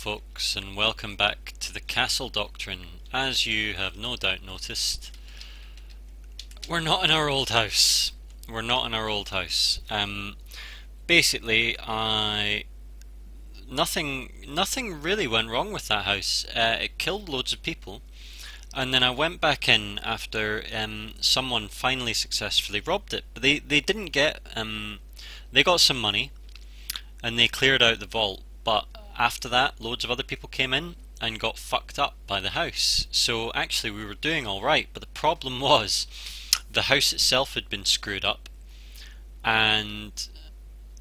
folks, and welcome back to the Castle Doctrine. As you have no doubt noticed, we're not in our old house. We're not in our old house. Basically, nothing really went wrong with that house. It killed loads of people, and then I went back in after someone finally successfully robbed it. But they didn't get they got some money and they cleared out the vault, but after that, loads of other people came in and got fucked up by the house. So actually, we were doing all right, but the problem was the house itself had been screwed up, and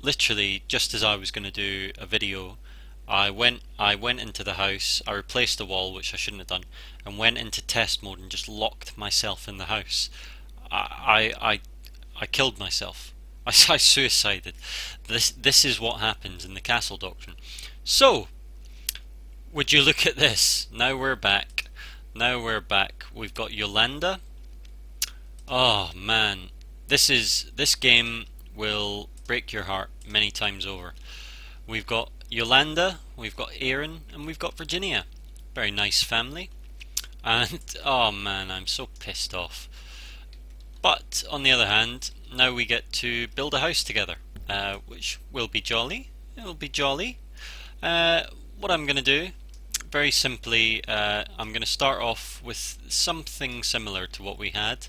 literally, just as I was going to do a video, I went into the house, I replaced the wall, which I shouldn't have done, and went into test mode and just locked myself in the house. I killed myself. I suicided. This is what happens in the Castle Doctrine. So, would you look at this? Now we're back. Now we're back. We've got Yolanda. Oh man, this game will break your heart many times over. We've got Yolanda, we've got Aaron, and we've got Virginia. Very nice family. And oh man, I'm so pissed off. But on the other hand, now we get to build a house together, which will be jolly. It will be jolly. What I'm going to do, very simply, I'm going to start off with something similar to what we had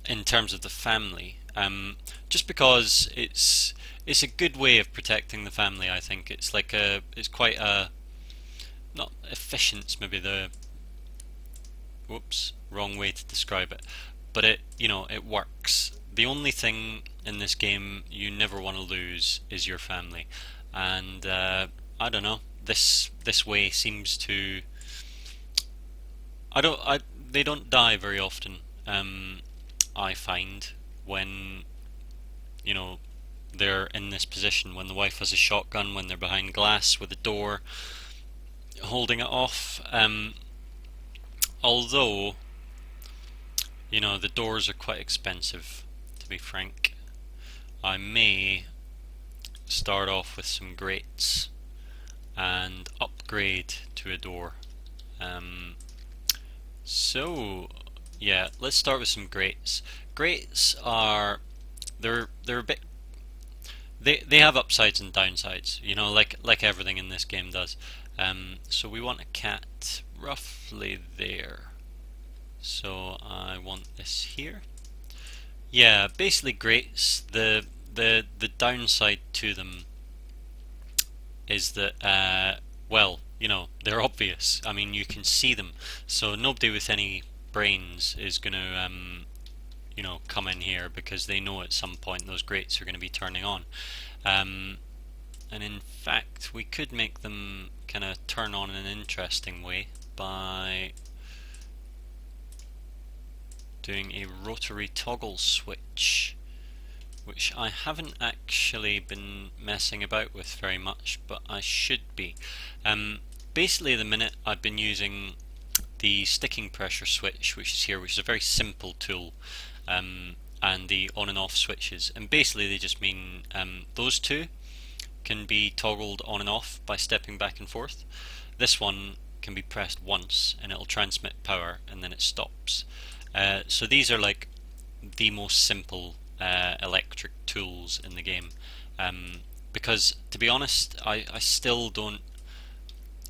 in terms of the family. Just because it's a good way of protecting the family. I think it's quite a not efficient's maybe the whoops wrong way to describe it, but it works. The only thing in this game you never want to lose is your family, and I don't know, this way seems to they don't die very often. I find when they're in this position, when the wife has a shotgun, when they're behind glass with a door holding it off. Although the doors are quite expensive, to be frank. I may start off with some grates and upgrade to a door. So yeah, let's start with some grates. Grates are they're a bit they have upsides and downsides, like everything in this game does. So we want a cat roughly there. So I want this here. Yeah, basically grates. The downside to them is that they're obvious. I mean, you can see them, so nobody with any brains is going to come in here because they know at some point those grates are going to be turning on. And in fact, we could make them kind of turn on in an interesting way by doing a rotary toggle switch, which I haven't actually been messing about with very much, but I should be. Basically, at the minute, I've been using the sticking pressure switch, which is here, which is a very simple tool, and the on and off switches. And basically, they just mean those two can be toggled on and off by stepping back and forth. This one can be pressed once and it'll transmit power and then it stops. So these are like the most simple electric tools in the game, because to be honest, I still don't,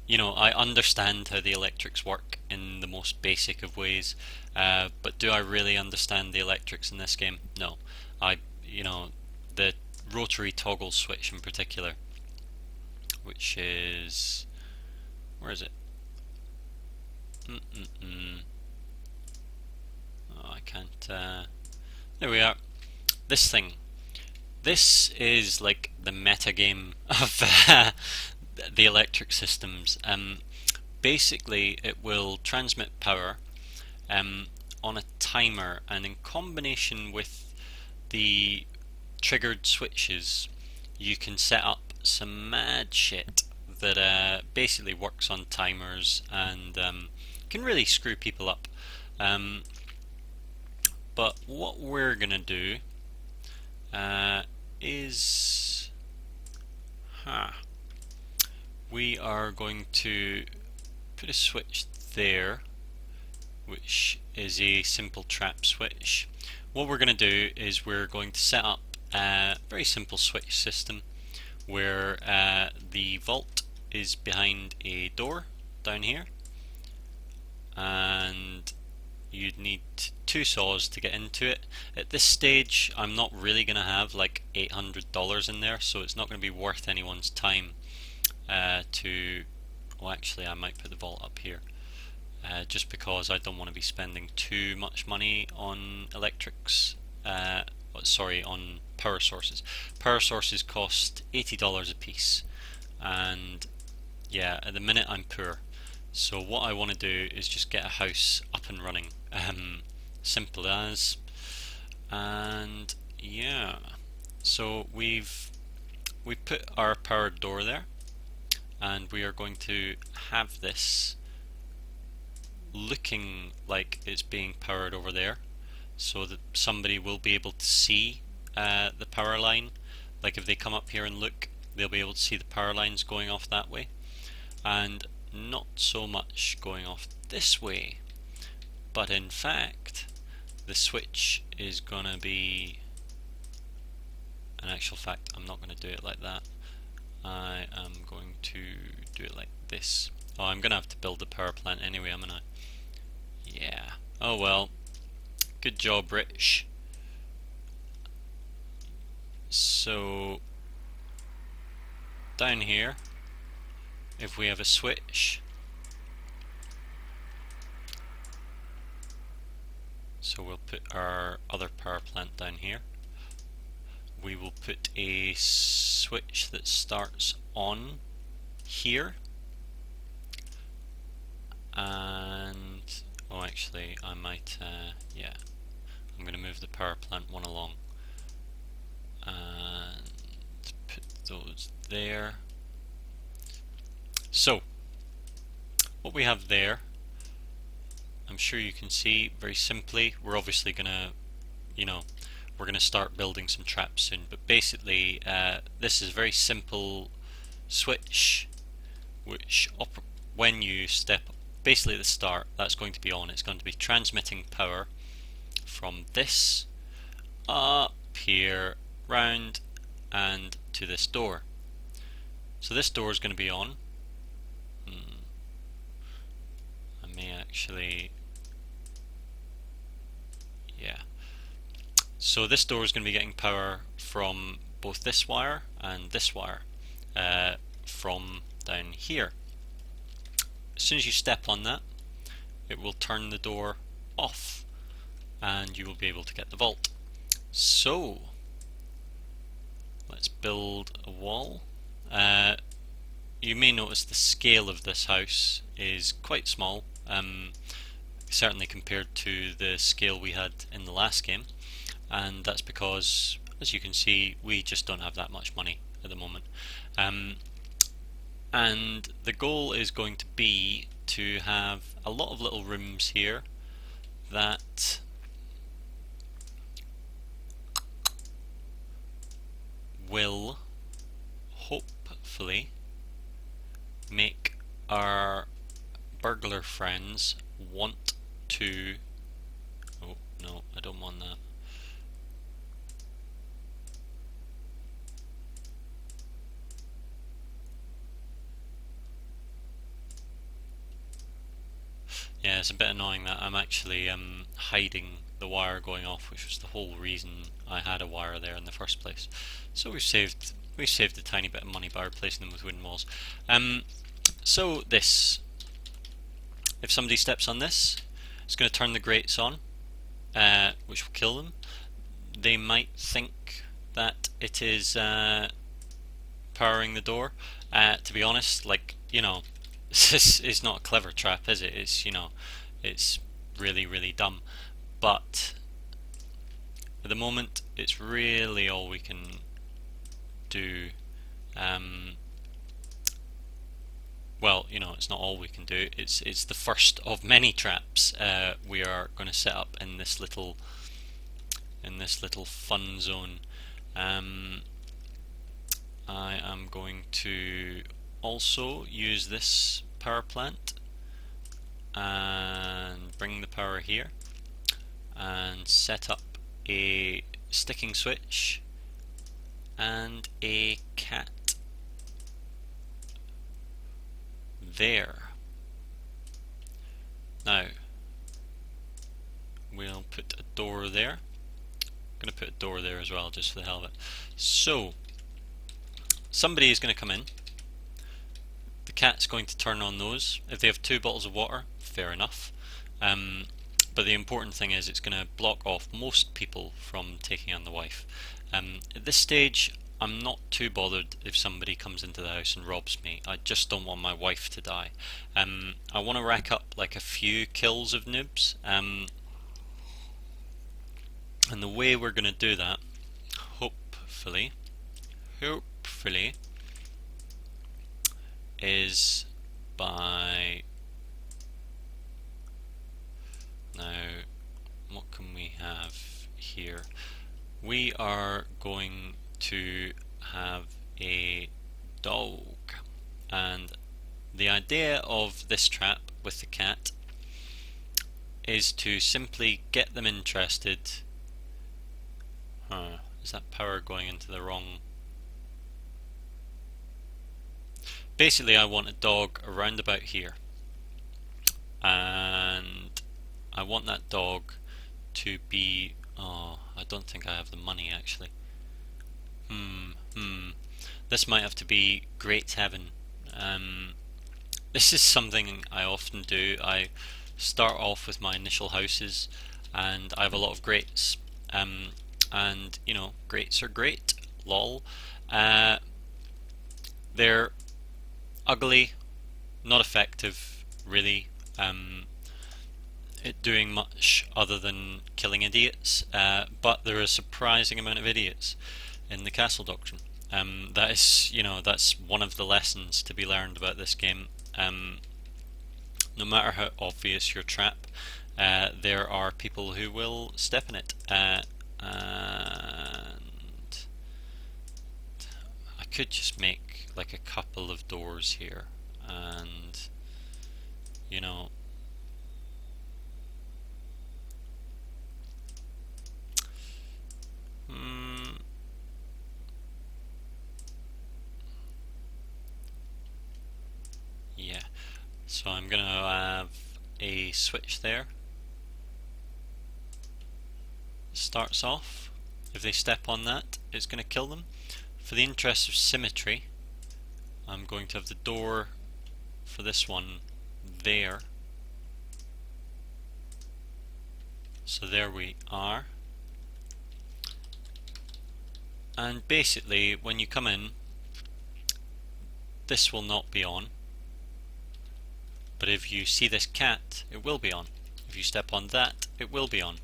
I understand how the electrics work in the most basic of ways, but do I really understand the electrics in this game? No. The rotary toggle switch in particular, which is, where is it? Oh, I can't. There we are. This thing. This is like the meta game of the electric systems. Basically, it will transmit power on a timer, and in combination with the triggered switches, you can set up some mad shit that basically works on timers and can really screw people up. But what we're gonna do is we are going to put a switch there, which is a simple trap switch. What we're going to do is we're going to set up a very simple switch system where the vault is behind a door down here, and you'd need 2 saws to get into it. At this stage I'm not really going to have like $800 in there, so it's not going to be worth anyone's time well, actually I might put the vault up here just because I don't want to be spending too much money on electrics, sorry, on power sources. Power sources cost $80 a piece, and yeah, at the minute I'm poor. So what I want to do is just get a house up and running, simple as. And yeah, so we've put our powered door there, and we are going to have this looking like it's being powered over there, so that somebody will be able to see the power line. Like if they come up here and look, they'll be able to see the power lines going off that way, and not so much going off this way. But in fact, the switch is gonna be, in actual fact, I'm not gonna do it like that. I am going to do it like this. Oh, I'm gonna have to build a power plant anyway, am I? Yeah. Oh well. Good job, Rich. So down here, if we have a switch, so we'll put our other power plant down here. We will put a switch that starts on here, and oh, actually I might yeah, I'm going to move the power plant one along and put those there. So what we have there, I'm sure you can see very simply. We're obviously gonna, we're gonna start building some traps soon, but basically this is a very simple switch which when you step basically at the start, that's going to be on. It's going to be transmitting power from this up here, round, and to this door. So this door is going to be on. I may actually, yeah. So this door is going to be getting power from both this wire and this wire from down here. As soon as you step on that, it will turn the door off and you will be able to get the vault. So let's build a wall. You may notice the scale of this house is quite small, certainly compared to the scale we had in the last game, and that's because, as you can see, we just don't have that much money at the moment. And the goal is going to be to have a lot of little rooms here that will hopefully make our burglar friends want to, oh no, I don't want that. Yeah, it's a bit annoying that I'm actually hiding the wire going off, which was the whole reason I had a wire there in the first place. So we've saved a tiny bit of money by replacing them with wooden walls. So this, if somebody steps on this, it's going to turn the grates on, which will kill them. They might think that it is powering the door. To be honest, this is not a clever trap, is it? It's, it's really, really dumb. But at the moment, it's really all we can do. Well, it's not all we can do. It's the first of many traps we are going to set up in this little fun zone. I am going to also use this power plant and bring the power here and set up a sticking switch and a cat there. Now we'll put a door there. I'm going to put a door there as well, just for the hell of it. So somebody is going to come in. The cat's going to turn on those. If they have 2 bottles of water, fair enough. But the important thing is it's going to block off most people from taking on the wife. At this stage, I'm not too bothered if somebody comes into the house and robs me. I just don't want my wife to die. I want to rack up like a few kills of noobs. And the way we're going to do that, hopefully, is by... Now, what can we have here? We are going to have a dog, and the idea of this trap with the cat is to simply get them interested. Is that power going into the wrong? Basically, I want a dog around about here, and I want that dog to be... Oh, I don't think I have the money actually. This might have to be Grate heaven. This is something I often do. I start off with my initial houses, and I have a lot of grates. And you know, grates are great. Lol. They're ugly, not effective, really. It doing much other than killing idiots, but there are a surprising amount of idiots in the castle doctrine. That is, you know, that's one of the lessons to be learned about this game. No matter how obvious your trap, there are people who will step in it. And I could just make like a couple of doors here, and you know, yeah. So I'm gonna have a switch there. Starts off. If they step on that, it's going to kill them. For the interest of symmetry, I'm going to have the door for this one there. So there we are. And basically, when you come in, this will not be on. But if you see this cat, it will be on. If you step on that, it will be on.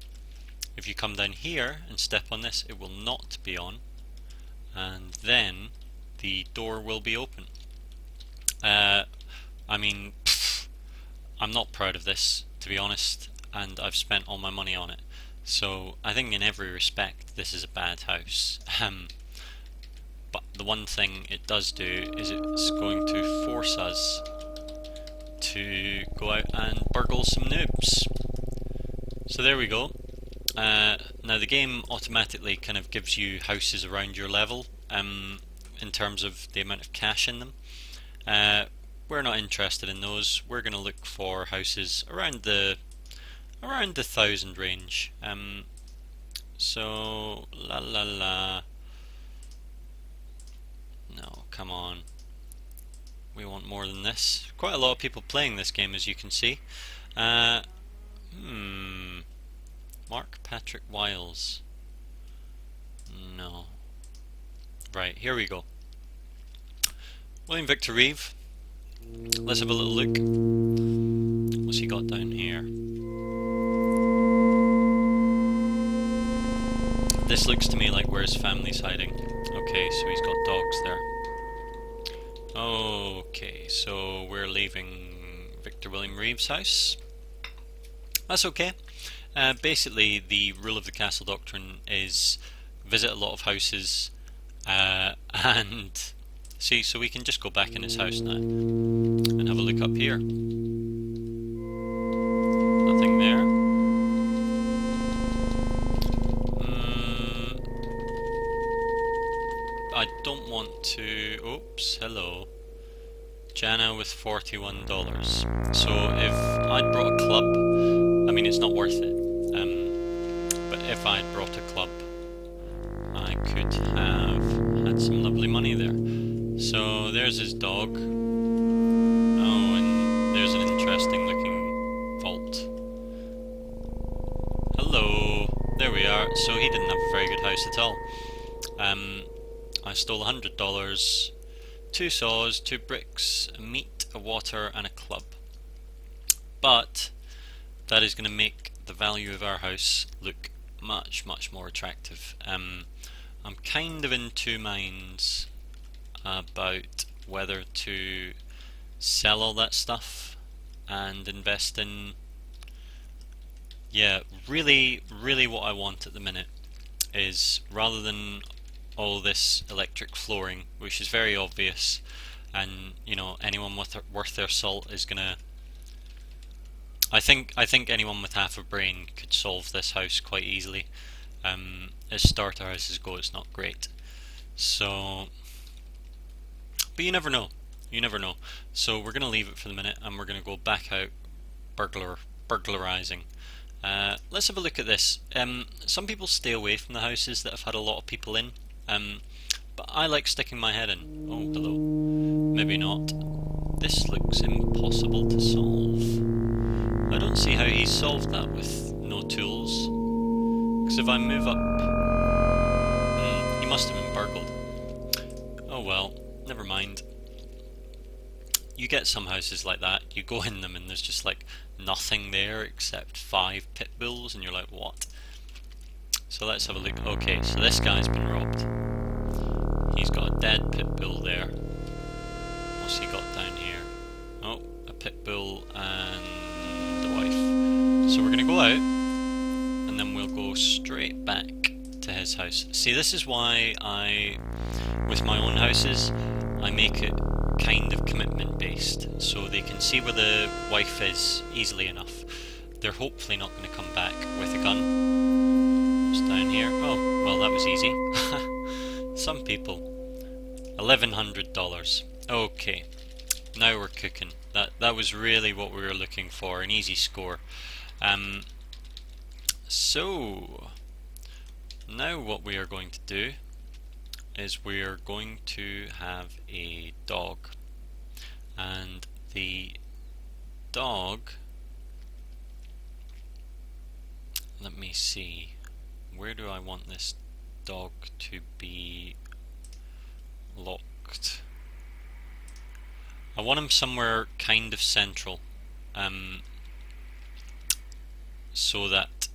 If you come down here and step on this, it will not be on, and then the door will be open. I mean, I'm not proud of this, to be honest, and I've spent all my money on it. So I think in every respect this is a bad house. But the one thing it does do is it's going to force us to go out and burgle some noobs. So there we go. Now the game automatically kind of gives you houses around your level in terms of the amount of cash in them. We're not interested in those. We're going to look for houses around the 1,000 range. So la la la. No, come on. We want more than this. Quite a lot of people playing this game, as you can see. Mark Patrick Wiles. No. Right, here we go. William Victor Reeve. Let's have a little look. What's he got down here? This looks to me like where his family's hiding. Okay, so he's got dogs there. Okay, so we're leaving Victor William Reeve's house. That's okay. Basically, the rule of the Castle Doctrine is visit a lot of houses and See, so we can just go back in his house now and have a look up here. Nothing there. I don't want to... Oops, hello. Jana with $41. So if I'd brought a club, I mean it's not worth it, but if I'd brought a club, I could have had some lovely money there. So there's his dog. Oh, and there's an interesting looking vault. Hello. There we are. So he didn't have a very good house at all. I stole $100, 2 saws, 2 bricks, a meat, a water and a club. But that is going to make the value of our house look much more attractive. I'm kind of in two minds about whether to sell all that stuff and invest in, yeah, really what I want at the minute is, rather than all this electric flooring, which is very obvious, and you know, anyone worth their salt is gonna, I think anyone with half a brain could solve this house quite easily. As starter houses go, it's not great. So, but you never know. You never know. So we're gonna leave it for the minute, and we're gonna go back out burglarizing. Let's have a look at this. Some people stay away from the houses that have had a lot of people in, but I like sticking my head in. Oh, hello. Maybe not. This looks impossible to solve. I don't see how he's solved that with no tools. Because if I move up... he must have been burgled. Oh well, never mind. You get some houses like that, you go in them and there's just like nothing there except 5 pit bulls and you're like, what? So let's have a look. Okay, so this guy's been robbed. He's got a dead pit bull there. What's he got down here? Oh, a pit bull and a wife. So we're going to go out and then we'll go straight back to his house. See, this is why with my own houses, I make it kind of commitment based, so they can see where the wife is easily enough. They're hopefully not going to come back with a gun. What's down here? Oh, well, that was easy. Some people. $1,100. Okay, now we're cooking. That was really what we were looking for, an easy score. So now what we are going to do is we are going to have a dog, and the dog, let me see, where do I want this dog to be locked? I want him somewhere kind of central, so that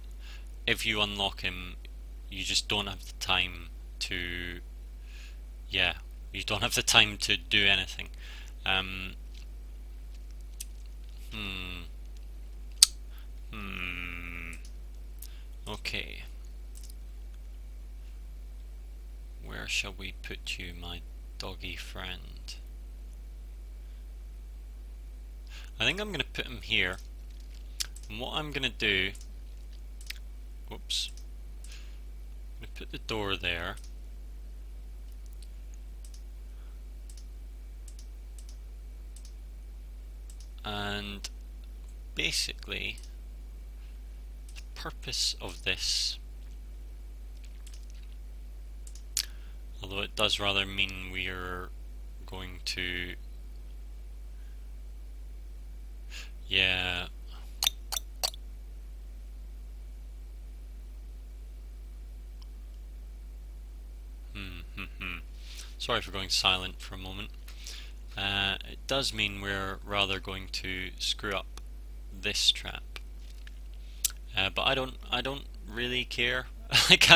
if you unlock him, you just don't have the time to, yeah, you don't have the time to do anything. Okay. Where shall we put you, my doggy friend? I think I'm going to put him here. And what I'm going to do... Whoops. I'm going to put the door there. And basically, the purpose of this, although it does rather mean we are going to, yeah, sorry for going silent for a moment. It does mean we're rather going to screw up this trap, but I don't really care. Like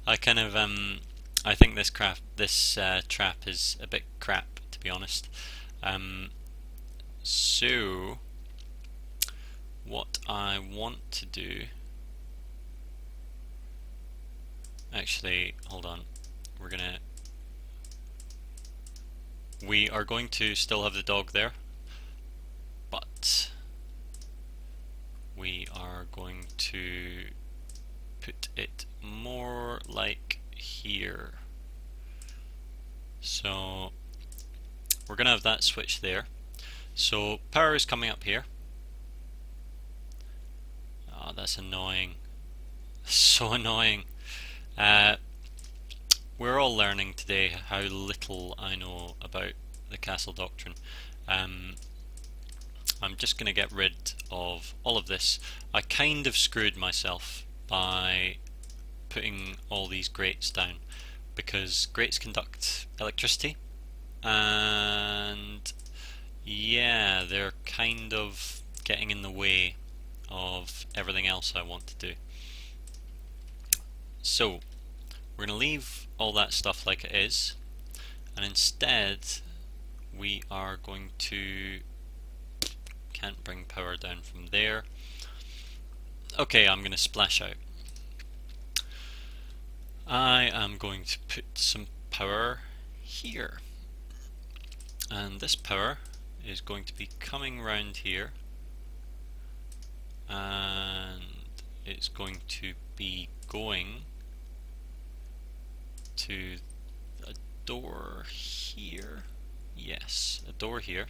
I kind of I think this trap is a bit crap, to be honest. So what I want to do, actually, hold on, we're gonna We are going to still have the dog there, but we are going to put it more like here. So we're going to have that switch there. So power is coming up here. Oh, that's annoying. So annoying. We're all learning today how little I know about the castle doctrine. I'm just going to get rid of all of this. I kind of screwed myself by putting all these grates down, because grates conduct electricity, and yeah, they're kind of getting in the way of everything else I want to do. So we're going to leave all that stuff like it is, and instead we are going to, can't bring power down from there. Okay, I'm going to splash out. I am going to put some power here, and this power is going to be coming round here, and it's going to be going to a door here. Yes, a door here,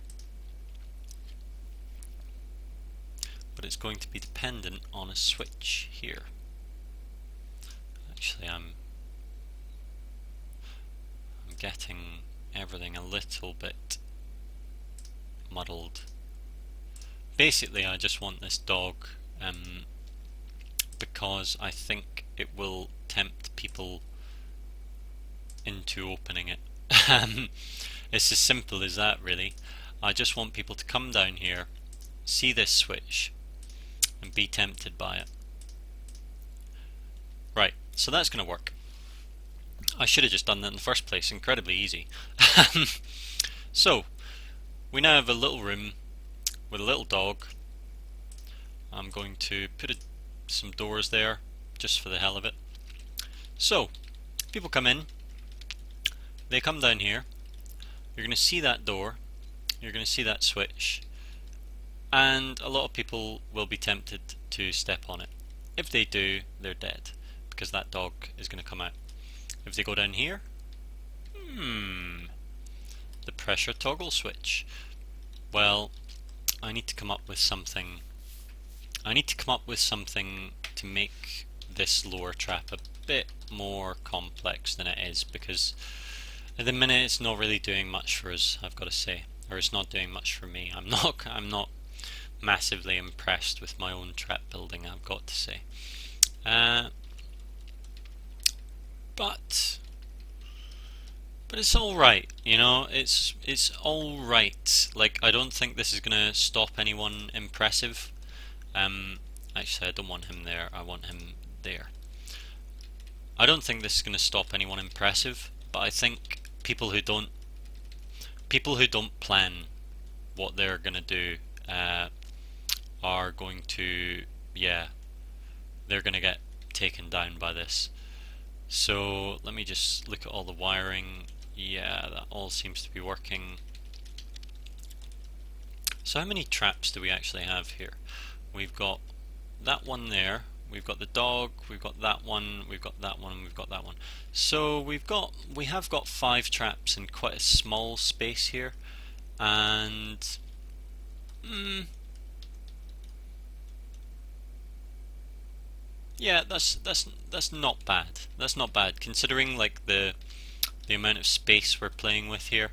but it's going to be dependent on a switch here. Actually, I'm getting everything a little bit muddled. Basically, I just want this dog because I think it will tempt people into opening it. It's as simple as that, really. I just want people to come down here, see this switch, and be tempted by it. Right, so that's going to work. I should have just done that in the first place. Incredibly easy. So we now have a little room with a little dog. I'm going to put some doors there just for the hell of it. So people come in, they come down here, you're going to see that door, you're going to see that switch, and a lot of people will be tempted to step on it. If they do, they're dead, because that dog is going to come out. If they go down here, the pressure toggle switch. Well, I need to come up with something. I need to come up with something to make this lower trap a bit more complex than it is, because at the minute it's not really doing much for us, I've got to say, or it's not doing much for me. I'm not massively impressed with my own trap building, I've got to say. But it's all right, you know. It's all right. Like, I don't think this is gonna stop anyone impressive. Actually, I don't want him there. I want him there. I don't think this is gonna stop anyone impressive, but I think people who don't plan what they're gonna do are going to, yeah, they're gonna get taken down by this. So let me just look at all the wiring. Yeah, that all seems to be working. So how many traps do we actually have here? We've got that one there, we've got the dog, we've got that one, we've got that one, we've got that one. So we have got 5 traps in quite a small space here, and yeah, that's not bad. That's not bad considering like the amount of space we're playing with here.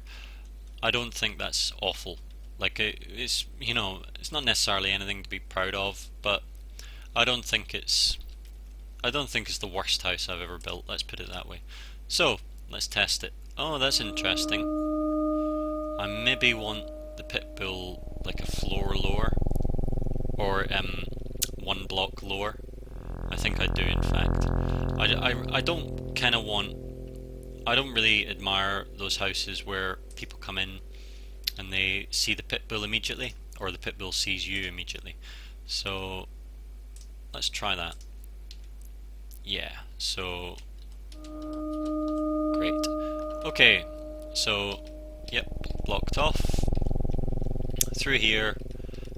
I don't think that's awful. Like, it's, you know, it's not necessarily anything to be proud of, but I don't think it's the worst house I've ever built, let's put it that way. So let's test it. Oh, that's interesting. I maybe want the pit bull like a floor lower, or 1 block lower. I think I do, in fact. I don't kind of want, I don't really admire those houses where people come in and they see the pit bull immediately, or the pit bull sees you immediately. So let's try that. Yeah, so great. Okay, so Yep, blocked off. Through here,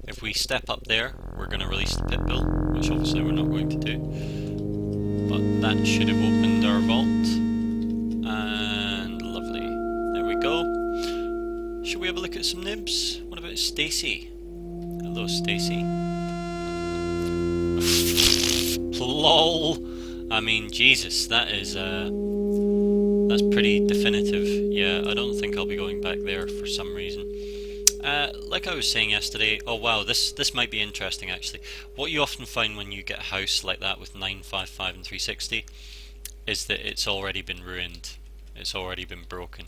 if we step up there, we're going to release the pit bull, which obviously we're not going to do. But that should have opened our vault. And lovely. There we go. Should we have a look at some nibs? What about Stacy? Hello, Stacy. LOL. I mean, Jesus, that is that's pretty definitive. Yeah, I don't think I'll be going back there for some reason. Like I was saying yesterday, oh wow, this might be interesting actually. What you often find when you get a house like that with 955 and 360 is that it's already been ruined. It's already been broken.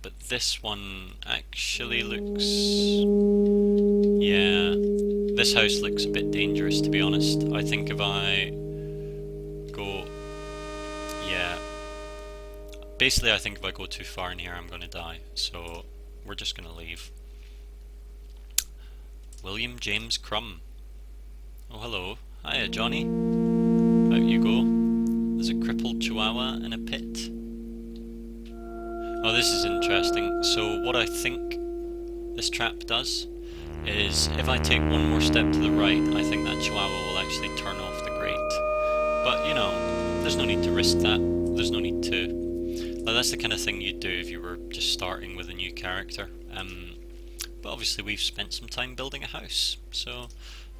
But this one actually looks... yeah, this house looks a bit dangerous, to be honest. I think if I go... yeah. Basically, I think if I go too far in here, I'm going to die. So, we're just going to leave. William James Crumb. Oh, hello. Hiya, Johnny. Out you go. There's a crippled chihuahua in a pit. Oh, this is interesting. So what I think this trap does is if I take one more step to the right, I think that chihuahua will actually turn off the grate. But, you know, there's no need to risk that. There's no need to... like, that's the kind of thing you'd do if you were just starting with a new character. But obviously we've spent some time building a house, so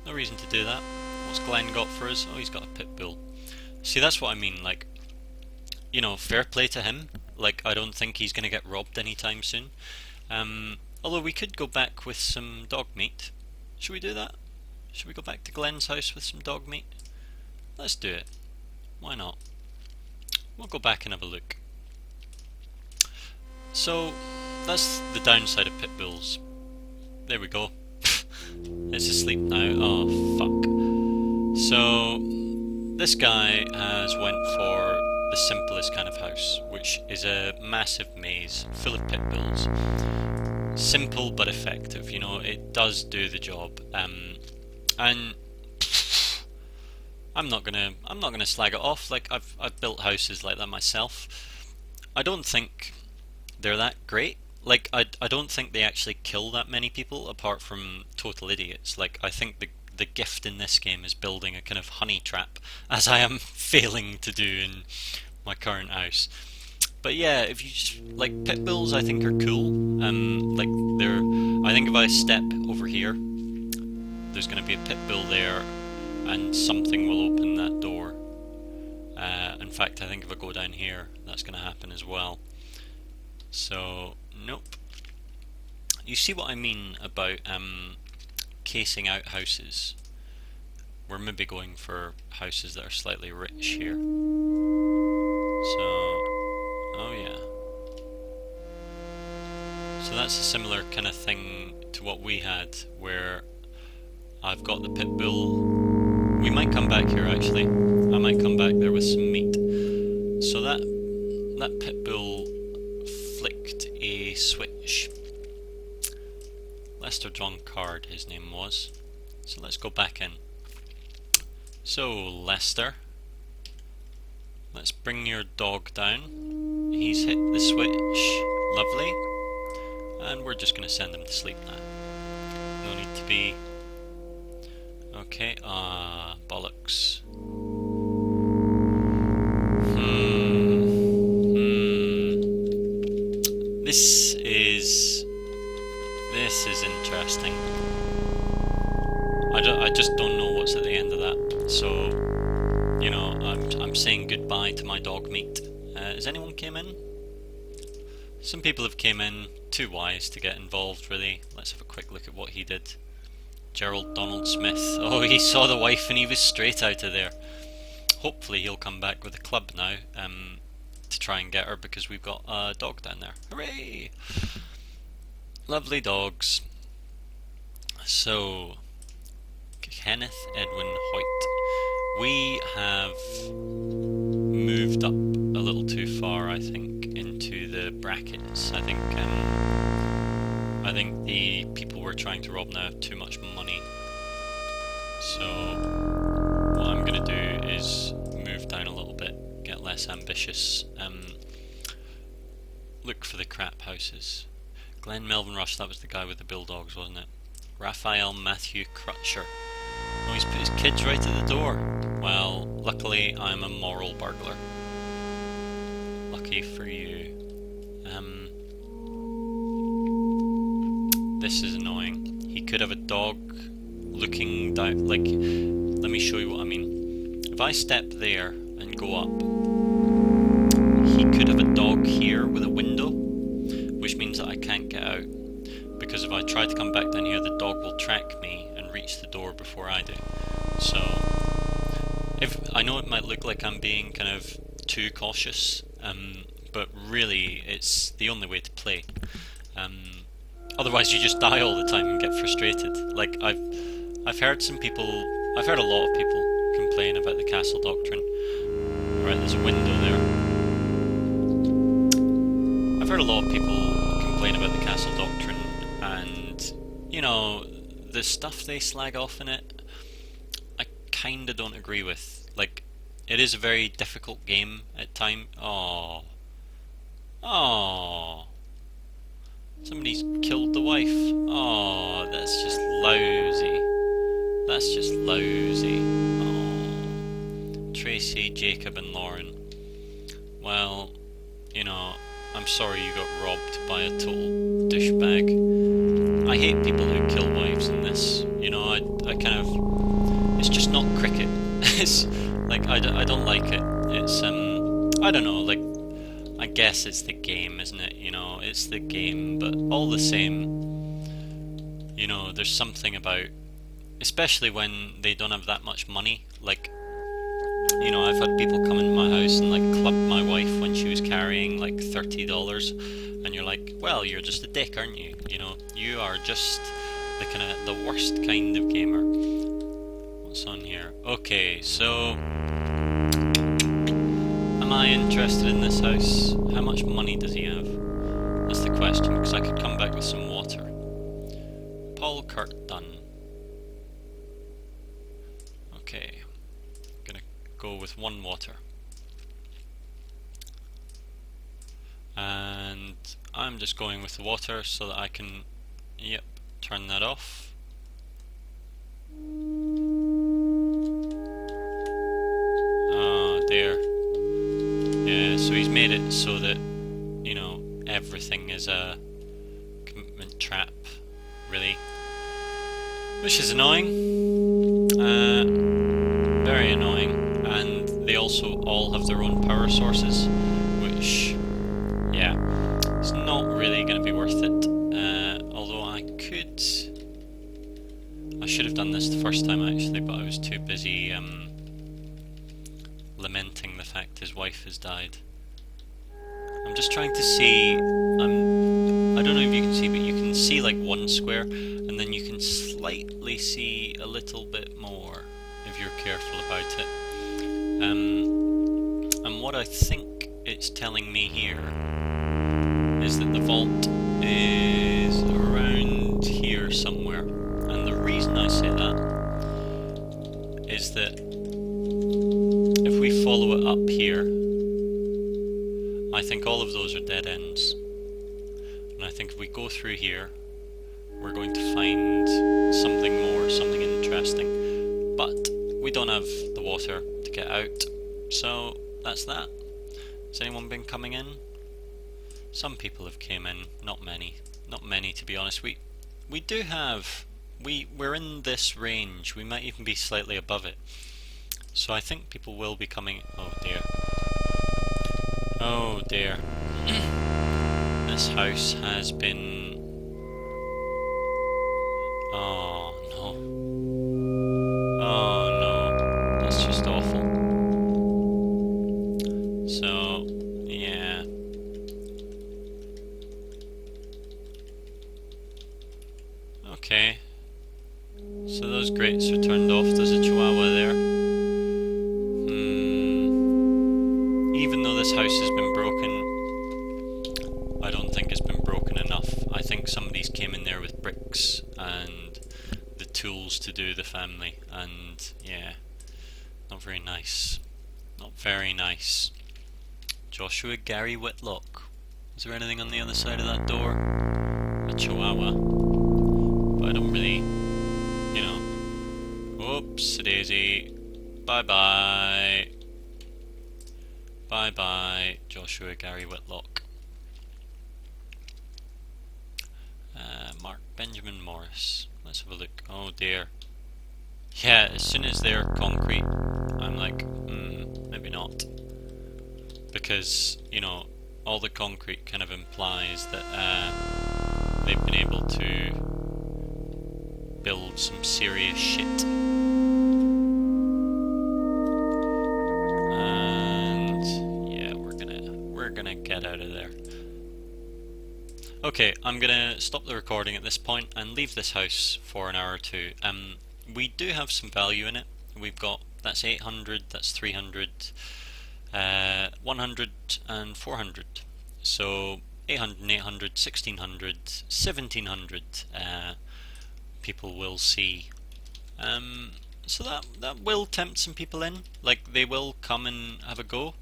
no reason to do that. What's Glenn got for us? Oh, he's got a pit bull. See, that's what I mean, like, you know, fair play to him. Like, I don't think he's going to get robbed anytime soon. Although we could go back with some dog meat. Should we do that? Should we go back to Glenn's house with some dog meat? Let's do it. Why not? We'll go back and have a look. So, that's the downside of pit bulls. There we go. It's asleep now. Oh, fuck. So, this guy has went for the simplest kind of house, which is a massive maze full of pit bulls. Simple but effective, you know, it does do the job. And I'm not gonna slag it off. Like, I've built houses like that myself. I don't think they're that great. Like, I don't think they actually kill that many people apart from total idiots. Like, I think the gift in this game is building a kind of honey trap, as I am failing to do in my current house. But yeah, if you just, like, pit bulls I think are cool. Like, I think if I step over here, there's going to be a pit bull there and something will open that door. In fact, I think if I go down here, that's going to happen as well. So, nope. You see what I mean about casing out houses? We're maybe going for houses that are slightly rich here. So, oh yeah. So that's a similar kind of thing to what we had, where I've got the pit bull. We might come back here actually. I might come back there with some meat. So that pit bull flicked a switch. Lester John Card, his name was. So let's go back in. So Lester, let's bring your dog down. He's hit the switch. Lovely. And we're just going to send him to sleep now. No need to be... okay, bollocks. This is interesting. I just don't know what's at the end of that. So, you know, I'm saying goodbye to my dog meat. Has anyone came in? Some people have came in, too wise to get involved really. Let's have a quick look at what he did. Gerald Donald Smith. Oh, he saw the wife and he was straight out of there. Hopefully he'll come back with a club now to try and get her, because we've got a dog down there. Hooray! Lovely dogs. So, Kenneth Edwin Hoyt. We have moved up a little too far, I think, into the brackets. I think the people we're trying to rob now have too much money. So what I'm going to do is move down a little bit, get less ambitious. look for the crap houses. Glenn Melvin Rush, that was the guy with the bulldogs, wasn't it? Raphael Matthew Crutcher. Oh, he's put his kids right at the door. Well, luckily I'm a moral burglar. Lucky for you. This is annoying. He could have a dog looking down, like, let me show you what I mean. If I step there and go up, he could have a dog here with a window, which means that I can't get out. Because if I try to come back down here, the dog will track me and reach the door before I do. So, if I know it might look like I'm being kind of too cautious, but really it's the only way to play. Otherwise you just die all the time and get frustrated. Like I've heard a lot of people complain about the castle doctrine. Alright, there's a window there. I've heard a lot of people complain about the castle doctrine, and you know, the stuff they slag off in it, I kinda don't agree with. Like, it is a very difficult game at times. Oh, somebody's killed the wife. Oh, that's just lousy. That's just lousy. Oh, Tracy, Jacob, and Lauren. Well, you know, I'm sorry you got robbed by a total douchebag. I hate people who kill wives in this. You know, I kind of... It's just not cricket. It's like, I don't like it. It's, I don't know, like, I guess it's the game, isn't it? You know, it's the game, but all the same, you know, there's something about, especially when they don't have that much money, like, you know, I've had people come into my house and like club my wife when she was carrying like $30, and you're like, well, you're just a dick, aren't you? You know, you are just the worst kind of gamer. What's on here? Okay, so am I interested in this house? How much money does he have? That's the question, because I could come back with some water. Paul Kirkdon. Okay, gonna go with 1 water. And I'm just going with the water so that I can, yep, turn that off. Oh dear. Yeah, so he's made it so that, you know, everything is a commitment trap, really. Which is annoying. Very annoying. And they also all have their own power sources, which, yeah, it's not really going to be worth it. Although I should have done this the first time actually, but I was too busy lamenting the fact his wife has died. I'm just trying to see, I don't know if you can see, but you can see like 1 square, and then you can slightly see a little bit more if you're careful about it. And what I think it's telling me here is that the vault is around here somewhere. And the reason I say that is that if we follow it up here, I think all of those are dead ends. And I think if we go through here, we're going to find something more, something interesting. But we don't have the water to get out, so that's that. Has anyone been coming in? Some people have came in, not many. Not many, to be honest. We do have... We're in this range. We might even be slightly above it. So I think people will be coming... Oh dear. Oh dear. This house has been... Oh no. Oh no. That's just awful. So, yeah. Okay. So those grates are turned off. There's a chihuahua there. Even though this house has been broken, I don't think it's been broken enough. I think somebody's came in there with bricks and the tools to do the family, and yeah, not very nice. Not very nice. Joshua Gary Whitlock. Is there anything on the other side of that door? A chihuahua. But I don't really, you know. Oops, daisy. Bye bye. Bye bye, Joshua Gary Whitlock. Mark Benjamin Morris. Let's have a look. Oh dear. Yeah, as soon as they're concrete, I'm like, maybe not. Because, you know, all the concrete kind of implies that they've been able to build some serious shit. And yeah, we're gonna get out of there. Okay, I'm gonna stop the recording at this point and leave this house for an hour or two. We do have some value in it. We've got, that's 800, that's 300, 100 and 400. So 800 and 800, 1600, 1700 people will see. So that will tempt some people in. Like, they will come and have a go.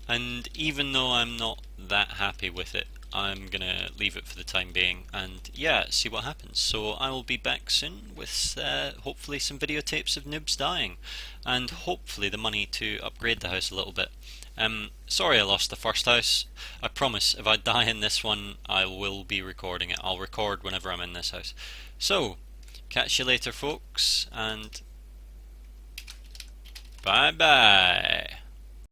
And even though I'm not that happy with it, I'm gonna leave it for the time being and yeah, see what happens. So I will be back soon with hopefully some videotapes of noobs dying and hopefully the money to upgrade the house a little bit. Sorry I lost the first house. I promise if I die in this one I will be recording it. I'll record whenever I'm in this house. So catch you later folks, and bye bye.